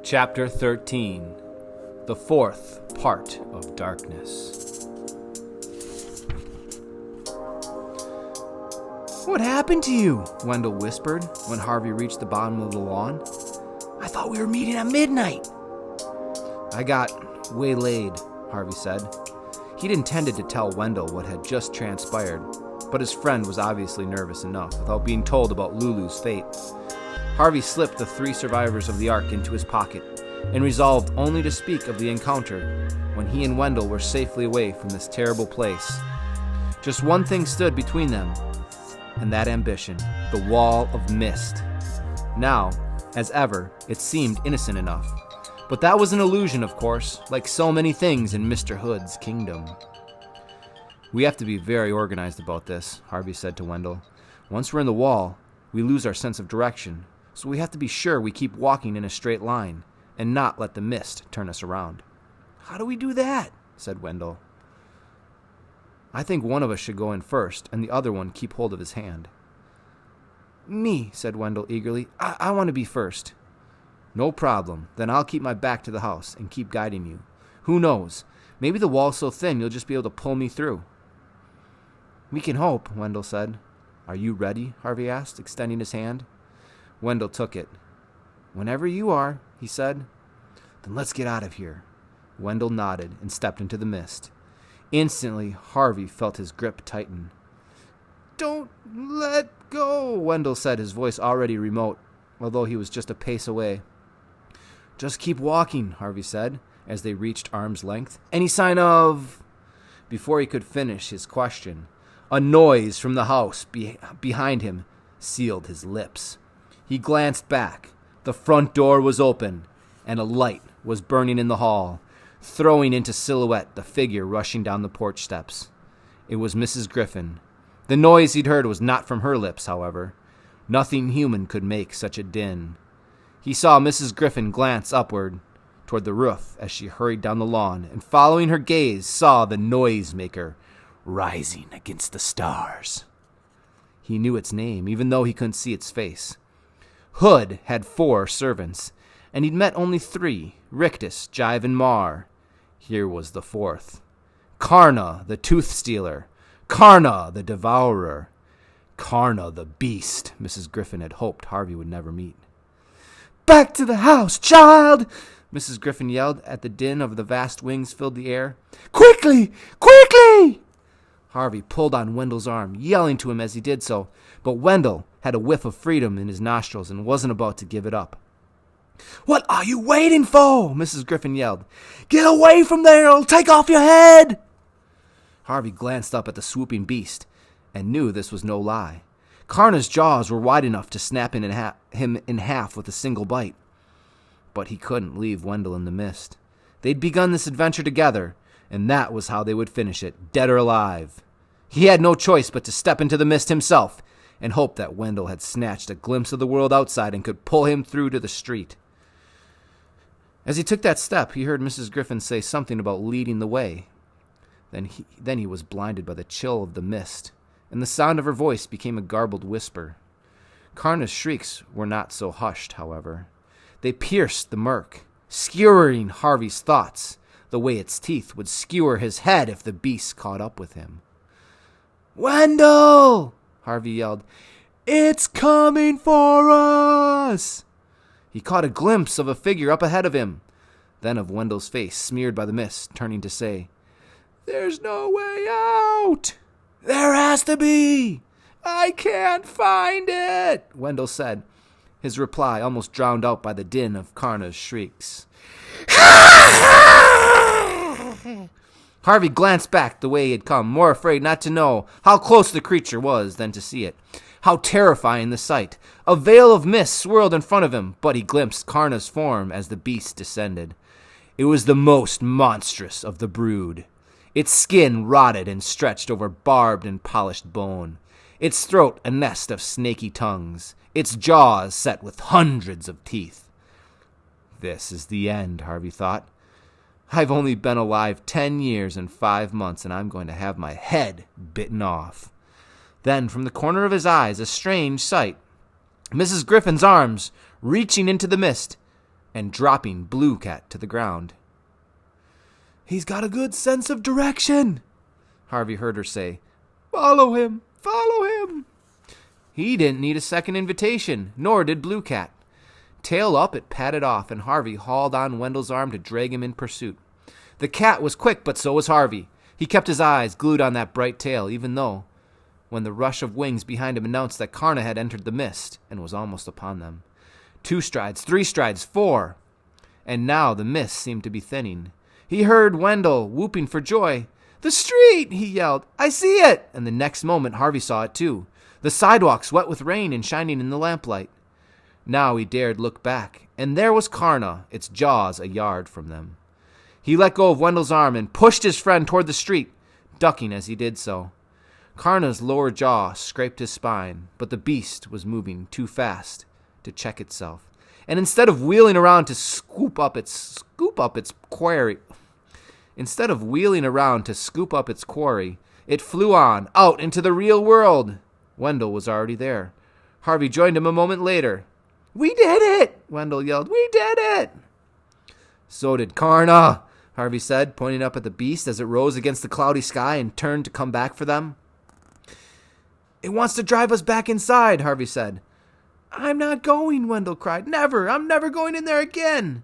Chapter 13. The Fourth Part of Darkness. "What happened to you?" Wendell whispered when Harvey reached the bottom of the lawn. "I thought we were meeting at midnight." "I got waylaid," Harvey said. He'd intended to tell Wendell what had just transpired, but his friend was obviously nervous enough without being told about Lulu's fate. Harvey slipped the 3 survivors of the Ark into his pocket and resolved only to speak of the encounter when he and Wendell were safely away from this terrible place. Just one thing stood between them and that ambition, the wall of mist. Now, as ever, it seemed innocent enough. But that was an illusion, of course, like so many things in Mr. Hood's kingdom. "We have to be very organized about this," Harvey said to Wendell. "Once we're in the wall, we lose our sense of direction, so we have to be sure we keep walking in a straight line and not let the mist turn us around." "How do we do that?" said Wendell. "I think one of us should go in first and the other one keep hold of his hand." "Me," said Wendell eagerly. I want to be first." "No problem. Then I'll keep my back to the house and keep guiding you. Who knows? Maybe the wall's so thin you'll just be able to pull me through." "We can hope," Wendell said. "Are you ready?" Harvey asked, extending his hand. Wendell took it. "Whenever you are," he said. "Then let's get out of here." Wendell nodded and stepped into the mist. Instantly, Harvey felt his grip tighten. "Don't let go," Wendell said, his voice already remote, although he was just a pace away. "Just keep walking," Harvey said, as they reached arm's length. "Any sign of—" Before he could finish his question, a noise from the house behind him sealed his lips. He glanced back. The front door was open, and a light was burning in the hall, throwing into silhouette the figure rushing down the porch steps. It was Mrs. Griffin. The noise he'd heard was not from her lips, however. Nothing human could make such a din. He saw Mrs. Griffin glance upward toward the roof as she hurried down the lawn, and following her gaze saw the noisemaker rising against the stars. He knew its name, even though he couldn't see its face. Hood had 4 servants, and he'd met only 3, Rictus, Jive, and Mar. Here was the 4th. Karna, the tooth-stealer. Karna, the devourer. Karna, the beast Mrs. Griffin had hoped Harvey would never meet. "Back to the house, child!" Mrs. Griffin yelled as the din of the vast wings filled the air. "Quickly! Quickly!" Harvey pulled on Wendell's arm, yelling to him as he did so, but Wendell had a whiff of freedom in his nostrils and wasn't about to give it up. "What are you waiting for?" Mrs. Griffin yelled. "Get away from there, or I'll take off your head!" Harvey glanced up at the swooping beast and knew this was no lie. Karna's jaws were wide enough to snap him in half with a single bite. But he couldn't leave Wendell in the mist. They'd begun this adventure together, and that was how they would finish it, dead or alive. He had no choice but to step into the mist himself and hope that Wendell had snatched a glimpse of the world outside and could pull him through to the street. As he took that step, he heard Mrs. Griffin say something about leading the way. Then he was blinded by the chill of the mist, and the sound of her voice became a garbled whisper. Karna's shrieks were not so hushed, however. They pierced the murk, skewering Harvey's thoughts, the way its teeth would skewer his head if the beast caught up with him. "Wendell!" Harvey yelled. "It's coming for us!" He caught a glimpse of a figure up ahead of him, then of Wendell's face smeared by the mist, turning to say, "There's no way out." "There has to be." "I can't find it," Wendell said, his reply almost drowned out by the din of Karna's shrieks. Harvey glanced back the way he had come, more afraid not to know how close the creature was than to see it. How terrifying the sight. A veil of mist swirled in front of him, but he glimpsed Karna's form as the beast descended. It was the most monstrous of the brood. Its skin rotted and stretched over barbed and polished bone. Its throat a nest of snaky tongues. Its jaws set with hundreds of teeth. This is the end, Harvey thought. I've only been alive 10 years and 5 months, and I'm going to have my head bitten off. Then, from the corner of his eyes, a strange sight. Mrs. Griffin's arms reaching into the mist, and dropping Blue Cat to the ground. "He's got a good sense of direction," Harvey heard her say. "Follow him! Follow him!" He didn't need a second invitation, nor did Blue Cat. Tail up, it padded off, and Harvey hauled on Wendell's arm to drag him in pursuit. The cat was quick, but so was Harvey. He kept his eyes glued on that bright tail, even though, when the rush of wings behind him announced that Karna had entered the mist and was almost upon them. 2 strides, 3 strides, 4. And now the mist seemed to be thinning. He heard Wendell whooping for joy. "The street!" he yelled. "I see it!" And the next moment Harvey saw it too. The sidewalks wet with rain and shining in the lamplight. Now he dared look back, and there was Karna, its jaws a yard from them. He let go of Wendell's arm and pushed his friend toward the street, ducking as he did so. Karna's lower jaw scraped his spine, but the beast was moving too fast to check itself. And instead of wheeling around to scoop up its quarry, it flew on, out into the real world. Wendell was already there. Harvey joined him a moment later. "We did it!" Wendell yelled. "We did it!" "So did Karna," Harvey said, pointing up at the beast as it rose against the cloudy sky and turned to come back for them. "It wants to drive us back inside," Harvey said. "I'm not going," Wendell cried. "Never! I'm never going in there again!"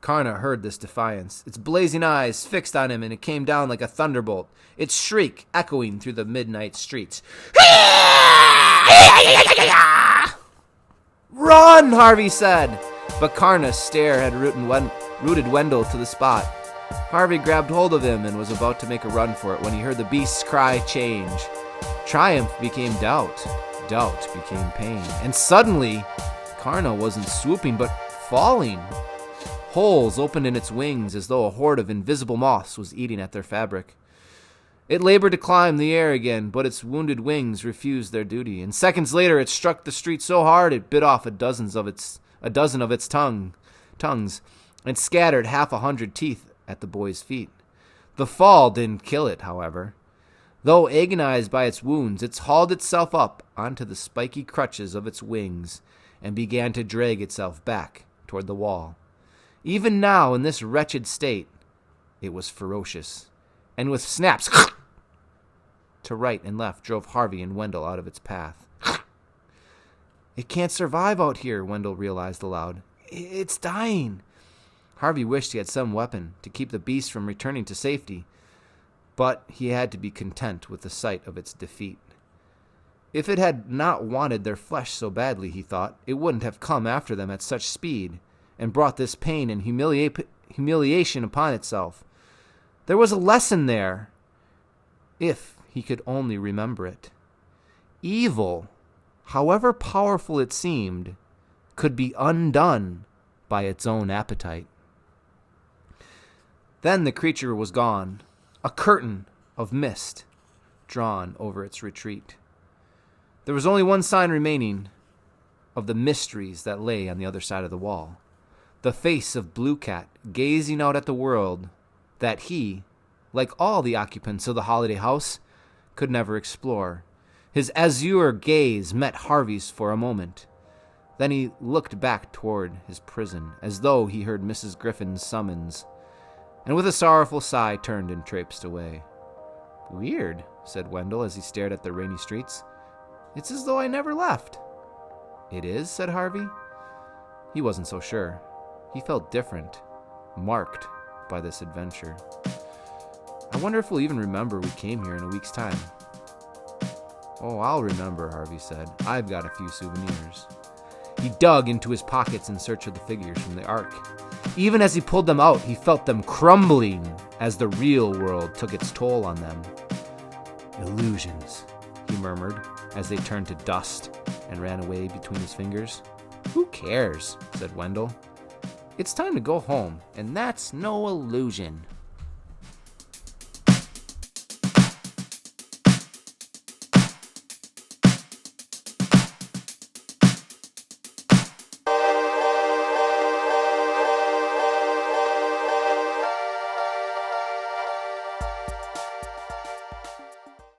Karna heard this defiance, its blazing eyes fixed on him, and it came down like a thunderbolt, its shriek echoing through the midnight streets. "Run!" Harvey said. But Karna's stare had rooted Wendell to the spot. Harvey grabbed hold of him and was about to make a run for it when he heard the beast's cry change. Triumph became doubt. Doubt became pain. And suddenly, Karna wasn't swooping but falling. Holes opened in its wings as though a horde of invisible moths was eating at their fabric. It labored to climb the air again, but its wounded wings refused their duty, and seconds later it struck the street so hard it bit off a dozen of its tongues and scattered 100 teeth at the boy's feet. The fall didn't kill it, however. Though agonized by its wounds, it hauled itself up onto the spiky crutches of its wings and began to drag itself back toward the wall. Even now, in this wretched state, it was ferocious, and with snaps to right and left drove Harvey and Wendell out of its path. "It can't survive out here," Wendell realized aloud. "It's dying." Harvey wished he had some weapon to keep the beast from returning to safety, but he had to be content with the sight of its defeat. If it had not wanted their flesh so badly, he thought, it wouldn't have come after them at such speed and brought this pain and humiliation upon itself. There was a lesson there, if he could only remember it. Evil, however powerful it seemed, could be undone by its own appetite. Then the creature was gone, a curtain of mist drawn over its retreat. There was only one sign remaining of the mysteries that lay on the other side of the wall. The face of Blue Cat gazing out at the world that he, like all the occupants of the holiday house, could never explore. His azure gaze met Harvey's for a moment. Then he looked back toward his prison, as though he heard Mrs. Griffin's summons, and with a sorrowful sigh turned and traipsed away. "Weird," said Wendell as he stared at the rainy streets. "It's as though I never left." "It is?" said Harvey. He wasn't so sure. He felt different, marked by this adventure. "I wonder if we'll even remember we came here in a week's time." "Oh, I'll remember," Harvey said. "I've got a few souvenirs." He dug into his pockets in search of the figures from the Ark. Even as he pulled them out, he felt them crumbling as the real world took its toll on them. "Illusions," he murmured as they turned to dust and ran away between his fingers. "Who cares?" said Wendell. "It's time to go home, and that's no illusion."